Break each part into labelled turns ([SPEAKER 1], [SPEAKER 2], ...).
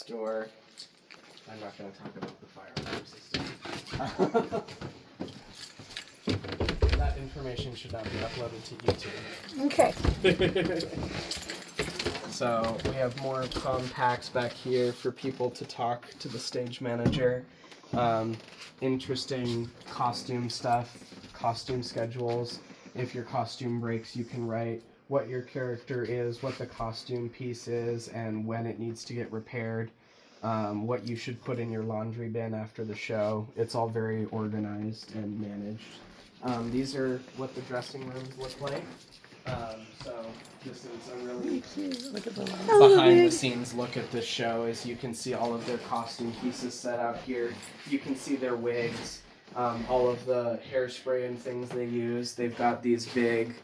[SPEAKER 1] door. I'm not going to talk about the fire alarm system. That information should not be uploaded to YouTube.
[SPEAKER 2] Okay.
[SPEAKER 1] So we have more compacts back here for people to talk to the stage manager. Interesting costume stuff, costume schedules. If your costume breaks, you can write what your character is, what the costume piece is, and when it needs to get repaired. What you should put in your laundry bin after the show. It's all very organized and managed. These are what the dressing rooms look like. So this is a really
[SPEAKER 2] Look at the
[SPEAKER 1] behind the scenes look at this show. As you can see all of their costume pieces set out here. You can see their wigs, all of the hairspray and things they use. They've got these big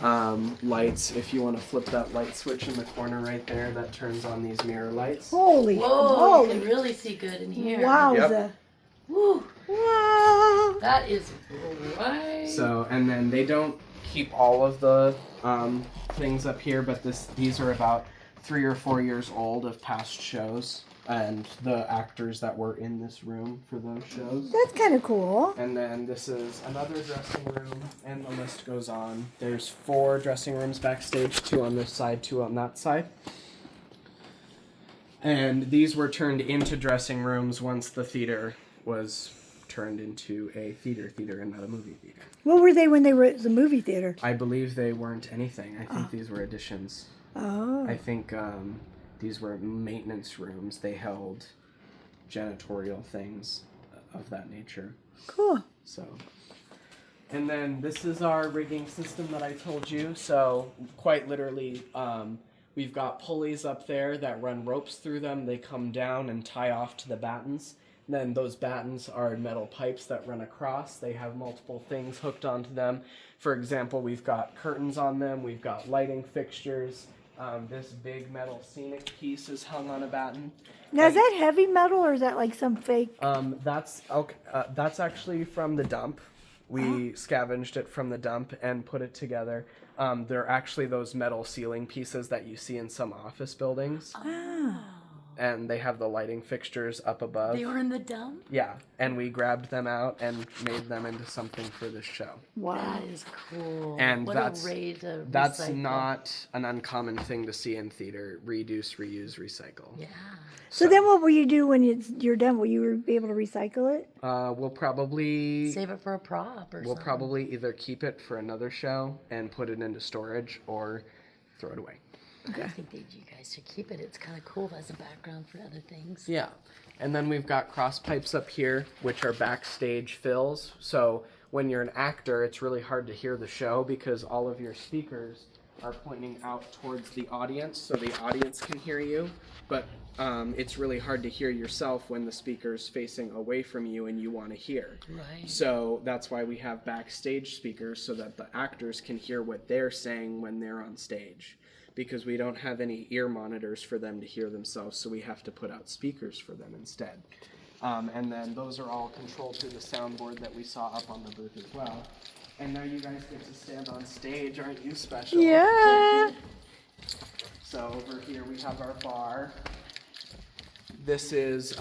[SPEAKER 1] lights. If you want to flip that light switch in the corner right there, that turns on these mirror lights.
[SPEAKER 2] Holy,
[SPEAKER 3] whoa,
[SPEAKER 2] holy.
[SPEAKER 3] you can really see good in here.
[SPEAKER 2] Wowza.
[SPEAKER 1] Yep.
[SPEAKER 3] Woo,
[SPEAKER 2] Wow.
[SPEAKER 3] that is right.
[SPEAKER 1] So, and then they don't keep all of the things up here, but these are about 3 or 4 years old of past shows and the actors that were in this room for those shows.
[SPEAKER 2] That's kind of cool.
[SPEAKER 1] And then this is another dressing room, and the list goes on. There's 4 dressing rooms backstage, 2 on this side, 2 on that side. And these were turned into dressing rooms once the theater was turned into a theater and not a movie theater.
[SPEAKER 2] What were they when they were at the movie theater?
[SPEAKER 1] I believe they weren't anything. I think these were additions.
[SPEAKER 2] Oh.
[SPEAKER 1] I think these were maintenance rooms. They held janitorial things of that nature.
[SPEAKER 2] Cool.
[SPEAKER 1] So, and then this is our rigging system that I told you. So quite literally, we've got pulleys up there that run ropes through them. They come down and tie off to the battens. Then those battens are metal pipes that run across. They have multiple things hooked onto them. For example, we've got curtains on them. We've got lighting fixtures. This big metal scenic piece is hung on a batten.
[SPEAKER 2] Now, is that heavy metal or is that like some fake?
[SPEAKER 1] That's actually from the dump. We scavenged it from the dump and put it together. They're actually those metal ceiling pieces that you see in some office buildings.
[SPEAKER 2] Ah.
[SPEAKER 1] And they have the lighting fixtures up above.
[SPEAKER 3] They were in the dump?
[SPEAKER 1] Yeah, and we grabbed them out and made them into something for this show.
[SPEAKER 2] Wow.
[SPEAKER 3] That is cool.
[SPEAKER 1] And
[SPEAKER 3] what
[SPEAKER 1] that's
[SPEAKER 3] a way to
[SPEAKER 1] that's
[SPEAKER 3] recycle.
[SPEAKER 1] not an uncommon thing to see in theater. Reduce, reuse, recycle.
[SPEAKER 3] Yeah.
[SPEAKER 2] So then what will you do when you're done? Will you be able to recycle it?
[SPEAKER 1] We'll probably
[SPEAKER 3] Save it for a prop or
[SPEAKER 1] we'll
[SPEAKER 3] something.
[SPEAKER 1] probably either keep it for another show and put it into storage or throw it away.
[SPEAKER 3] I think that you guys should keep it. It's kind of cool as a background for other things.
[SPEAKER 1] Yeah. And then we've got cross pipes up here, which are backstage fills. So when you're an actor, it's really hard to hear the show because all of your speakers are pointing out towards the audience so the audience can hear you. But it's really hard to hear yourself when the speaker's facing away from you and you want to hear.
[SPEAKER 3] Right.
[SPEAKER 1] So that's why we have backstage speakers so that the actors can hear what they're saying when they're on stage. Because we don't have any ear monitors for them to hear themselves, so we have to put out speakers for them instead. And then those are all controlled through the soundboard that we saw up on the booth as well. And now you guys get to stand on stage, aren't you special?
[SPEAKER 2] Yeah.
[SPEAKER 1] So over here we have our bar. This is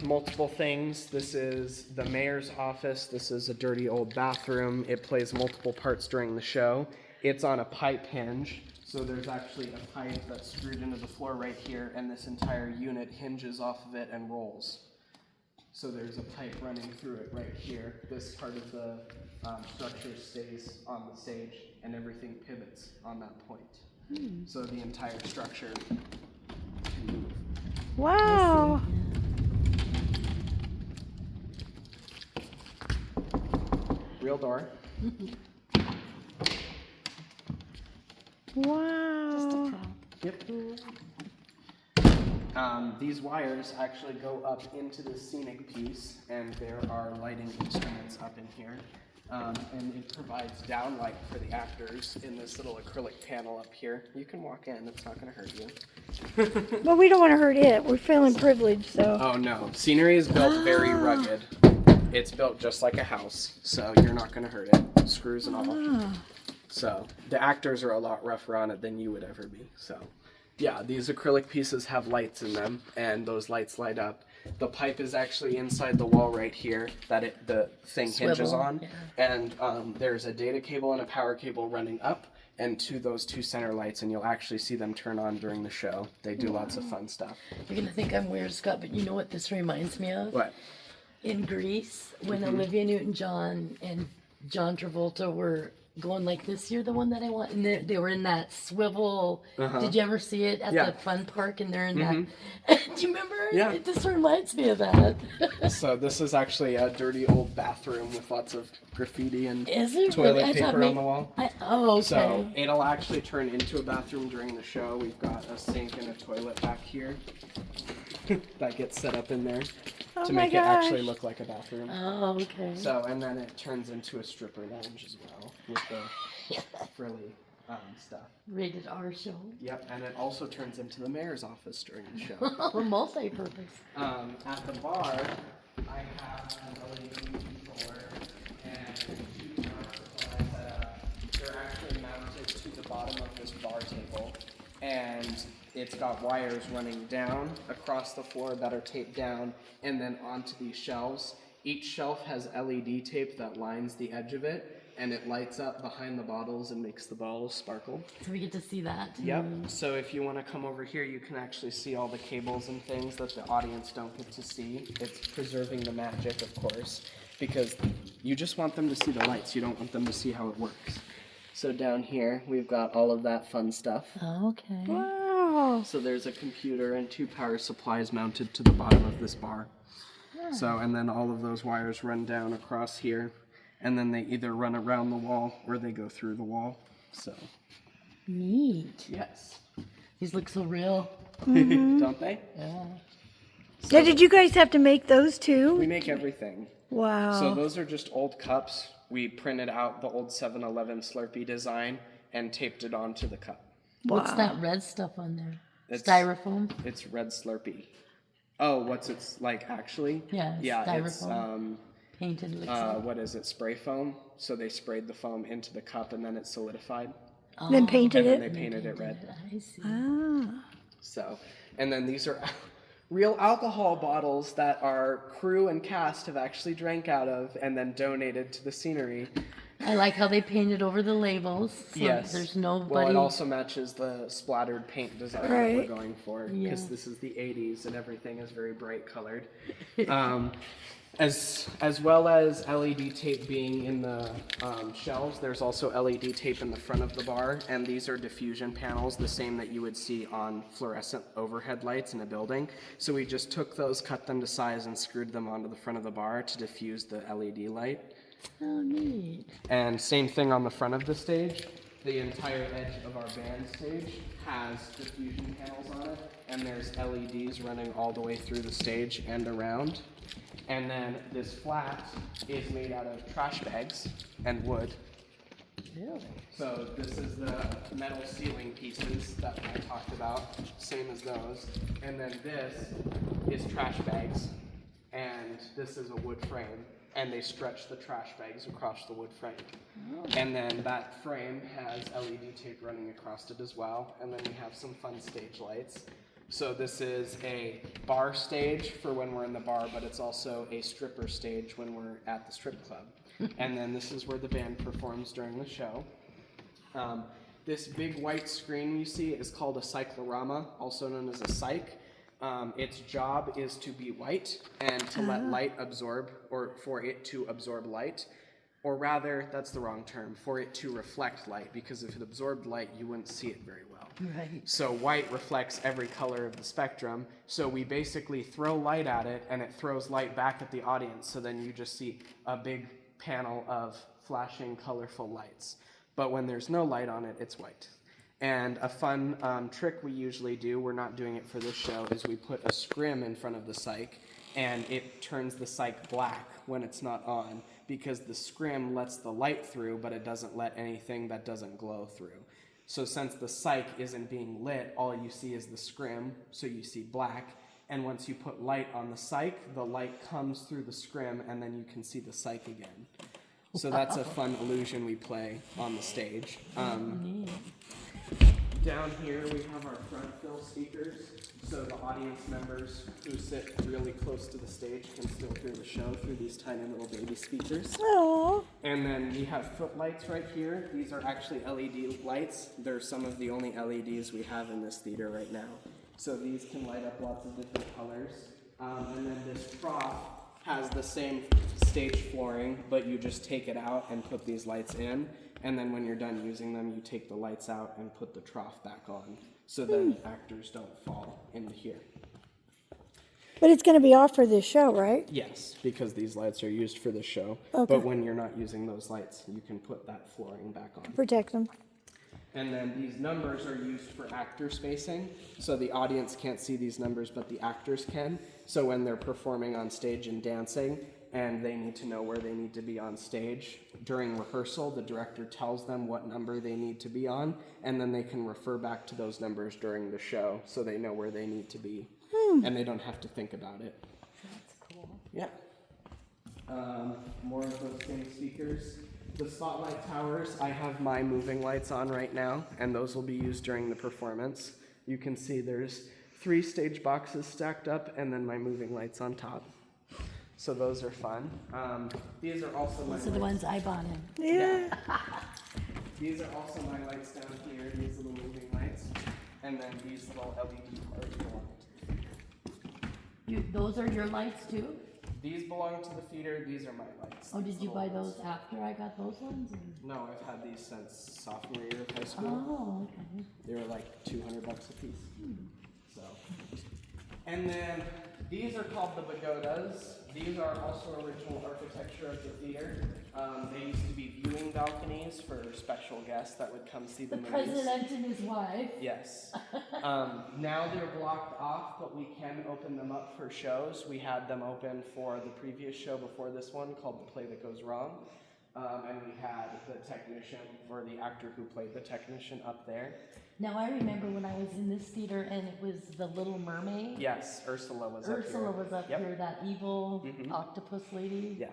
[SPEAKER 1] multiple things. This is the mayor's office. This is a dirty old bathroom. It plays multiple parts during the show. It's on a pipe hinge. So there's actually a pipe that's screwed into the floor right here, and this entire unit hinges off of it and rolls. So there's a pipe running through it right here. This part of the structure stays on the stage, and everything pivots on that point. So the entire structure can move.
[SPEAKER 2] Wow.
[SPEAKER 1] Real door.
[SPEAKER 2] Wow.
[SPEAKER 1] Yep. These wires actually go up into the scenic piece, and there are lighting instruments up in here. And it provides downlight for the actors in this little acrylic panel up here. You can walk in, it's not going to hurt you.
[SPEAKER 2] Well, we don't want to hurt it. We're feeling privileged, so.
[SPEAKER 1] Oh no, scenery is built very rugged. It's built just like a house, so you're not going to hurt it, screws and all. So the actors are a lot rougher on it than you would ever be. So Yeah, these acrylic pieces have lights in them, and those lights light up. The pipe is actually inside the wall right here that the thing hinges
[SPEAKER 3] Swivel,
[SPEAKER 1] on,
[SPEAKER 3] yeah.
[SPEAKER 1] and there's a data cable and a power cable running up and to those two center lights, and you'll actually see them turn on during the show. They do lots of fun stuff.
[SPEAKER 3] You're gonna think I'm weird, Scott, but you know what this reminds me of?
[SPEAKER 1] What?
[SPEAKER 3] In Greece, when Olivia Newton-John and John Travolta were going like this, you're the one that I want, and they were in that swivel. Did you ever see it at
[SPEAKER 1] Yeah.
[SPEAKER 3] the fun park? And they're in that. Do you remember?
[SPEAKER 1] Yeah.
[SPEAKER 3] It just reminds me of that.
[SPEAKER 1] So this is actually a dirty old bathroom with lots of graffiti and
[SPEAKER 3] Is it
[SPEAKER 1] toilet
[SPEAKER 3] really? I thought
[SPEAKER 1] paper on the wall.
[SPEAKER 3] Oh, okay.
[SPEAKER 1] So it'll actually turn into a bathroom during the show. We've got a sink and a toilet back here that gets set up in there to
[SPEAKER 2] my
[SPEAKER 1] make it actually
[SPEAKER 2] gosh.
[SPEAKER 1] look like a bathroom.
[SPEAKER 3] Oh, okay.
[SPEAKER 1] So, and then it turns into a stripper lounge as well with the frilly stuff.
[SPEAKER 3] Rated R show.
[SPEAKER 1] Yep, and it also turns into the mayor's office during the show.
[SPEAKER 3] Oh, multi-purpose.
[SPEAKER 1] At the bar, I have an LED controller and two power supplies set up. They're actually mounted to the bottom of this bar table, and it's got wires running down across the floor that are taped down and then onto these shelves. Each shelf has LED tape that lines the edge of it, and it lights up behind the bottles and makes the bottles sparkle.
[SPEAKER 3] So we get to see that.
[SPEAKER 1] Yep. So if you want to come over here, you can actually see all the cables and things that the audience don't get to see. It's preserving the magic, of course, because you just want them to see the lights. You don't want them to see how it works. So down here, we've got all of that fun stuff.
[SPEAKER 3] Okay.
[SPEAKER 2] Wow.
[SPEAKER 1] So there's a computer and two power supplies mounted to the bottom of this bar. So, and then all of those wires run down across here, and then they either run around the wall or they go through the wall. So,
[SPEAKER 3] Neat.
[SPEAKER 1] yes.
[SPEAKER 3] These look so real.
[SPEAKER 1] Don't they?
[SPEAKER 3] Yeah.
[SPEAKER 2] Now, did you guys have to make those too?
[SPEAKER 1] We make everything.
[SPEAKER 2] Wow.
[SPEAKER 1] So those are just old cups. We printed out the old 7-Eleven Slurpee design and taped it onto the cup.
[SPEAKER 3] What's
[SPEAKER 2] Wow.
[SPEAKER 3] that red stuff on there?
[SPEAKER 1] It's-
[SPEAKER 3] Styrofoam?
[SPEAKER 1] It's red Slurpee. Oh, what's it like actually?
[SPEAKER 3] Yeah, it's
[SPEAKER 1] Yeah, it's
[SPEAKER 3] styrofoam. Painted looks like.
[SPEAKER 1] what is it? Spray foam. So they sprayed the foam into the cup and then it solidified.
[SPEAKER 2] Then painted
[SPEAKER 1] And then
[SPEAKER 2] it?
[SPEAKER 1] they painted it red.
[SPEAKER 3] I see.
[SPEAKER 2] Ah.
[SPEAKER 1] So, and then these are real alcohol bottles that our crew and cast have actually drank out of and then donated to the scenery.
[SPEAKER 3] I like how they painted over the labels. So
[SPEAKER 1] Yes.
[SPEAKER 3] there's nobody.
[SPEAKER 1] Well, it also matches the splattered paint design that
[SPEAKER 2] Right.
[SPEAKER 1] we're going for because
[SPEAKER 3] Yeah.
[SPEAKER 1] this is the 80s and everything is very bright colored. As well as LED tape being in the shelves, there's also LED tape in the front of the bar, and these are diffusion panels, the same that you would see on fluorescent overhead lights in a building. So we just took those, cut them to size, and screwed them onto the front of the bar to diffuse the LED light.
[SPEAKER 3] Oh, neat.
[SPEAKER 1] And same thing on the front of the stage. The entire edge of our band stage has diffusion panels on it, and there's LEDs running all the way through the stage and around. And then this flat is made out of trash bags and wood.
[SPEAKER 3] Really?
[SPEAKER 1] So this is the metal ceiling pieces that I talked about, same as those. And then this is trash bags, and this is a wood frame. And they stretch the trash bags across the wood frame. And then that frame has LED tape running across it as well. And then we have some fun stage lights. So this is a bar stage for when we're in the bar, but it's also a stripper stage when we're at the strip club. And then this is where the band performs during the show. This big white screen you see is called a cyclorama, also known as a cyc. Its job is to be white and to let light absorb, or for it to absorb light, or rather, that's the wrong term, for it to reflect light, because if it absorbed light, you wouldn't see it very well.
[SPEAKER 3] Right.
[SPEAKER 1] So white reflects every color of the spectrum, so we basically throw light at it, and it throws light back at the audience, so then you just see a big panel of flashing, colorful lights. But when there's no light on it, it's white. And a fun trick we usually do, we're not doing it for this show, is we put a scrim in front of the cyc, and it turns the cyc black when it's not on, because the scrim lets the light through, but it doesn't let anything that doesn't glow through. So since the cyc isn't being lit, all you see is the scrim, so you see black, and once you put light on the cyc, the light comes through the scrim, and then you can see the cyc again. So that's a fun illusion we play on the stage. Down here we have our front fill speakers, so the audience members who sit really close to the stage can still hear the show through these tiny little baby speakers.
[SPEAKER 2] Oh.
[SPEAKER 1] And then we have footlights right here. These are actually LED lights. They're some of the only LEDs we have in this theater right now. So these can light up lots of different colors. And then this trough has the same stage flooring, but you just take it out and put these lights in. And then when you're done using them, you take the lights out and put the trough back on. So then actors don't fall into here.
[SPEAKER 2] But it's going to be off for this show, right?
[SPEAKER 1] Yes, because these lights are used for the show.
[SPEAKER 2] Okay.
[SPEAKER 1] But when you're not using those lights, you can put that flooring back on.
[SPEAKER 2] Protect them.
[SPEAKER 1] And then these numbers are used for actor spacing. So the audience can't see these numbers, but the actors can. So when they're performing on stage and dancing, and they need to know where they need to be on stage, during rehearsal, the director tells them what number they need to be on, and then they can refer back to those numbers during the show so they know where they need to be. And they don't have to think about it.
[SPEAKER 3] That's cool.
[SPEAKER 1] Yeah. More of those same speakers. The spotlight towers, I have my moving lights on right now, and those will be used during the performance. You can see there's 3 stage boxes stacked up, and then my moving lights on top. So those are fun. These are also my
[SPEAKER 3] Those are the ones I bought him.
[SPEAKER 2] Yeah.
[SPEAKER 1] These are also my lights down here, these little moving lights. And then these little LED parts belong to the theater.
[SPEAKER 3] Those are your lights too?
[SPEAKER 1] These belong to the theater, these are my lights.
[SPEAKER 3] Oh,
[SPEAKER 1] these
[SPEAKER 3] did you
[SPEAKER 1] little
[SPEAKER 3] buy
[SPEAKER 1] ones.
[SPEAKER 3] those after I got those ones? Or?
[SPEAKER 1] No, I've had these since sophomore year of high school.
[SPEAKER 3] Oh, okay.
[SPEAKER 1] They were like $200 a piece. So, and then these are called the pagodas. These are also original architecture of the theater. They used to be viewing balconies for special guests that would come see the
[SPEAKER 3] The
[SPEAKER 1] movies.
[SPEAKER 3] president and his wife.
[SPEAKER 1] Yes. Now they're blocked off, but we can open them up for shows. We had them open for the previous show before this one called The Play That Goes Wrong. And we had the technician, or the actor who played the technician, up there.
[SPEAKER 3] Now I remember when I was in this theater and it was the Little Mermaid.
[SPEAKER 1] Yes, Ursula was up here.
[SPEAKER 3] Ursula was up
[SPEAKER 1] Yep.
[SPEAKER 3] here, that evil octopus lady.
[SPEAKER 1] Yeah.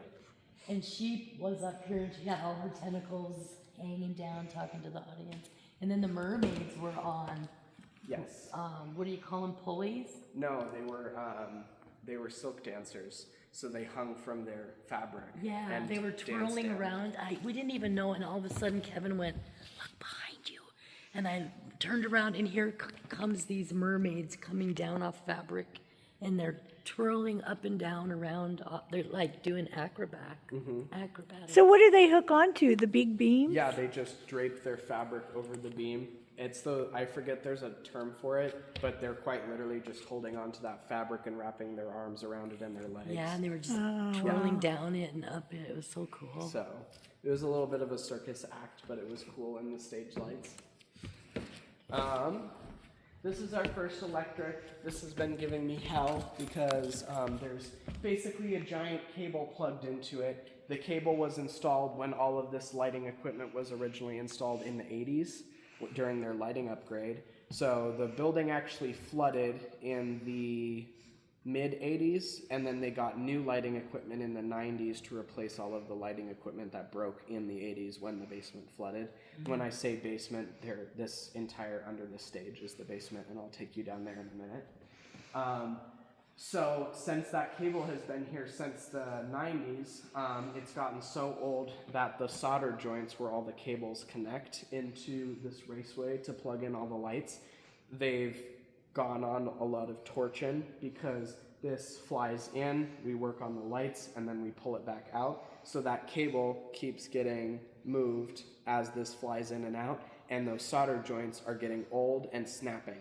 [SPEAKER 3] And she was up here and she had all her tentacles hanging down talking to the audience. And then the mermaids were on,
[SPEAKER 1] Yes.
[SPEAKER 3] what do you call them, pulleys?
[SPEAKER 1] No, they were silk dancers, so they hung from their fabric.
[SPEAKER 3] Yeah,
[SPEAKER 1] and
[SPEAKER 3] they were
[SPEAKER 1] danced
[SPEAKER 3] twirling
[SPEAKER 1] down.
[SPEAKER 3] around. We didn't even know, and all of a sudden Kevin went, "Look behind you," and I turned around, and here comes these mermaids coming down off fabric, and they're twirling up and down around. They're like doing acrobatics.
[SPEAKER 2] So what do they hook onto? The big beam?
[SPEAKER 1] Yeah, they just drape their fabric over the beam. I forget there's a term for it, but they're quite literally just holding onto that fabric and wrapping their arms around it and their legs.
[SPEAKER 3] Yeah, and they were just twirling down it and up it. It was so cool.
[SPEAKER 1] So it was a little bit of a circus act, but it was cool in the stage lights. This is our first electric. This has been giving me hell because there's basically a giant cable plugged into it. The cable was installed when all of this lighting equipment was originally installed in the 80s during their lighting upgrade. So the building actually flooded in the mid-80s, and then they got new lighting equipment in the 90s to replace all of the lighting equipment that broke in the 80s when the basement flooded. When I say basement, this entire under the stage is the basement, and I'll take you down there in a minute. So since that cable has been here since the 90s, it's gotten so old that the solder joints where all the cables connect into this raceway to plug in all the lights, they've gone on a lot of torching because this flies in, we work on the lights, and then we pull it back out. So that cable keeps getting moved as this flies in and out, and those solder joints are getting old and snapping.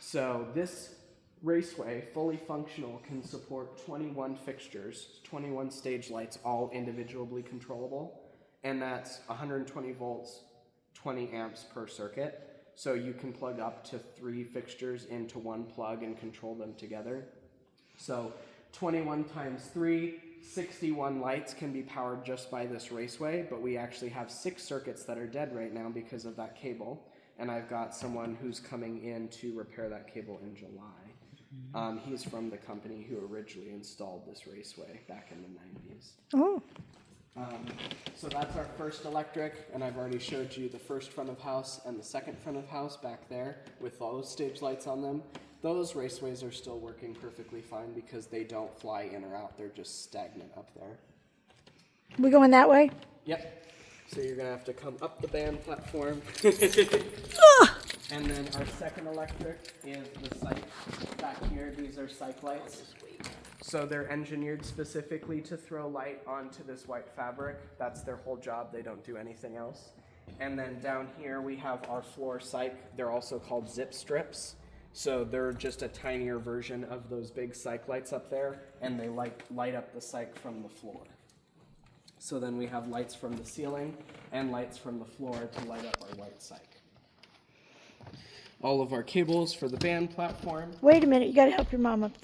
[SPEAKER 1] So this raceway, fully functional, can support 21 fixtures, 21 stage lights, all individually controllable, and that's 120 volts, 20 amps per circuit. So you can plug up to 3 fixtures into one plug and control them together. So 21 times 3, 61 lights can be powered just by this raceway, but we actually have 6 circuits that are dead right now because of that cable, and I've got someone who's coming in to repair that cable in July. He's from the company who originally installed this raceway back in the 90s.
[SPEAKER 2] Oh,
[SPEAKER 1] So that's our first electric, and I've already showed you the first front of house and the second front of house back there with all those stage lights on them. Those raceways are still working perfectly fine because they don't fly in or out. They're just stagnant up there.
[SPEAKER 2] We going that way?
[SPEAKER 1] Yep. So you're gonna have to come up the band platform. And then our second electric is the cyc back here. These are cyc lights. So they're engineered specifically to throw light onto this white fabric. That's their whole job. They don't do anything else. And then down here we have our floor cyc. They're also called zip strips. So they're just a tinier version of those big cyc lights up there, and they light up the cyc from the floor. So then we have lights from the ceiling and lights from the floor to light up our white cyc. All of our cables for the band platform.
[SPEAKER 2] Wait a minute, you gotta help your mom up